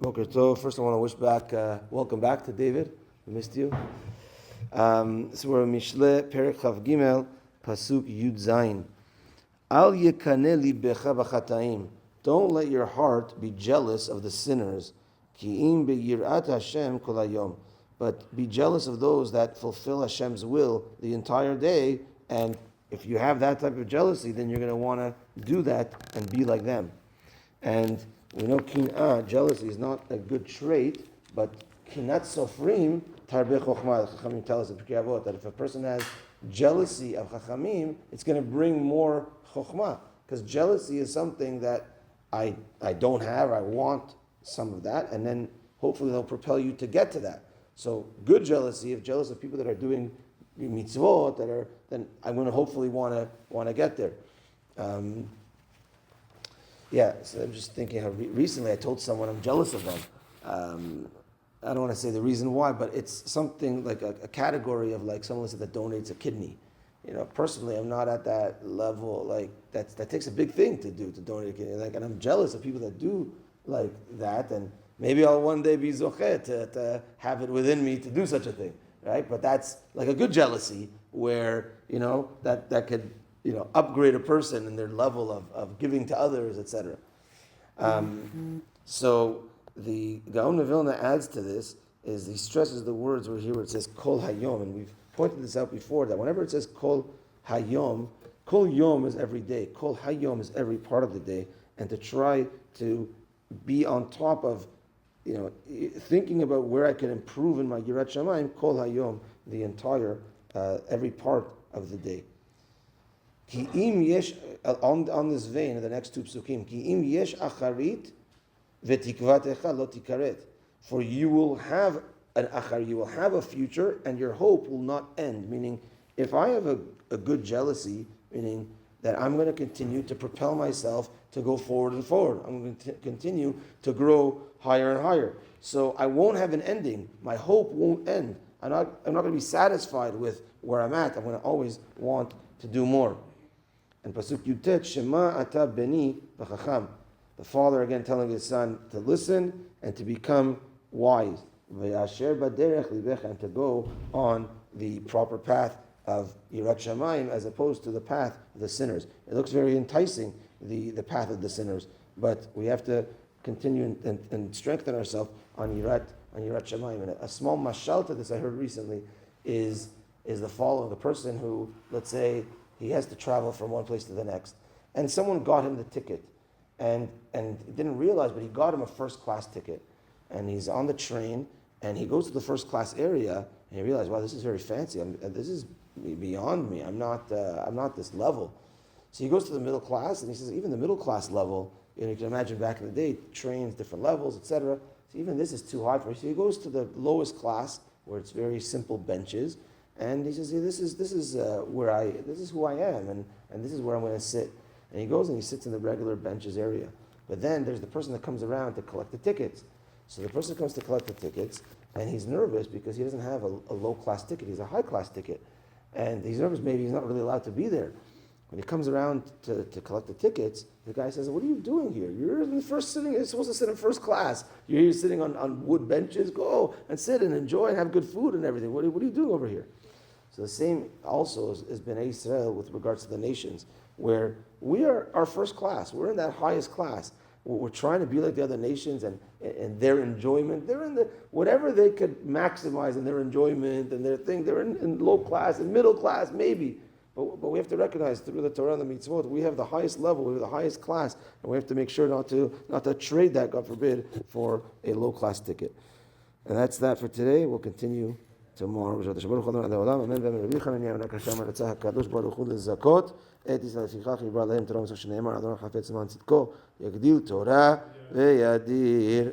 Boker Tov. First, I want to wish welcome back to David. We missed you. So we're Mishlei Perek Chav Gimel Pasuk Yud Zayin. Al yekaneh libecha b'chataim. Don't let your heart be jealous of the sinners. Ki im beyirat Hashem kol hayom. But be jealous of those that fulfill Hashem's will the entire day. And if you have that type of jealousy, then you're going to want to do that and be like them. And we know kin'ah, jealousy, is not a good trait, but kinat sofrim tarbe chokhmah. The Chachamim tell us in Pirkei Avot that if a person has jealousy of Chachamim, it's going to bring more chokhmah. Because jealousy is something that I don't have, or I want some of that, and then hopefully they'll propel you to get to that. So good jealousy, if jealous of people that are doing mitzvot, then I'm going to hopefully want to get there. So I'm just thinking how recently I told someone I'm jealous of them. I don't want to say the reason why, but it's something like a category of like someone that donates a kidney. Personally, I'm not at that level. Like that takes a big thing to do, to donate a kidney. And I'm jealous of people that do like that. And maybe I'll one day be zocheh to have it within me to do such a thing, right? But that's like a good jealousy where that could upgrade a person in their level of giving to others, etc. So the Gaon of Vilna adds to this is he stresses the words where it says kol hayom, and we've pointed this out before that whenever it says kol hayom, kol yom is every day, kol hayom is every part of the day, and to try to be on top of thinking about where I can improve in my Yirat Shamayim, kol hayom, the entire every part of the day. Ki im yesh, on this vein, in the next two psukim, ki im yesh acharit v'tikvatecha lo tikaret. For you will have an achar, you will have a future, and your hope will not end. Meaning, if I have a good jealousy, meaning that I'm going to continue to propel myself to go forward and forward. I'm going to continue to grow higher and higher. So I won't have an ending. My hope won't end. I'm not going to be satisfied with where I'm at. I'm going to always want to do more. And Pasuk Yutet, Shema ata beni b'chacham. The father again telling his son to listen and to become wise. V'yasher b'derech libecha, and to go on the proper path of Yirat Shamayim as opposed to the path of the sinners. It looks very enticing, the path of the sinners, but we have to continue and strengthen ourselves on Yirat Shamayim. And a small mashal to this I heard recently is the following: the person who, let's say, he has to travel from one place to the next, and someone got him the ticket, and he didn't realize, but he got him a first class ticket, and he's on the train, and he goes to the first class area, and he realizes, wow, this is very fancy. This is beyond me. I'm not this level. So he goes to the middle class, and he says, even the middle class level, you can imagine back in the day, trains, different levels, etc. So even this is too high for him. So he goes to the lowest class, where it's very simple benches, and he says, this is who I am, and this is where I'm going to sit. And he goes and he sits in the regular benches area. But then there's the person that comes around to collect the tickets. So the person comes to collect the tickets, and he's nervous because he doesn't have a low-class ticket. He's a high-class ticket. And he's nervous, maybe he's not really allowed to be there. When he comes around to collect the tickets, the guy says, what are you doing here? You're in the first sitting, you're supposed to sit in first class. You're here sitting on wood benches. Go and sit and enjoy and have good food and everything. What are you doing over here? So the same also has been Israel with regards to the nations, where we are our first class. We're in that highest class. We're trying to be like the other nations and their enjoyment. They're in whatever they could maximize in their enjoyment and their thing. They're in low class and middle class, maybe. But we have to recognize through the Torah and the mitzvot, we have the highest level, we have the highest class, and we have to make sure not to trade that, God forbid, for a low class ticket. And that's that for today. We'll continue tomorrow. את ישראל לפיכך יברא להם תורה ומסך שנאמר אדוני חפץ למען צדקו יגדיל תורה וידיר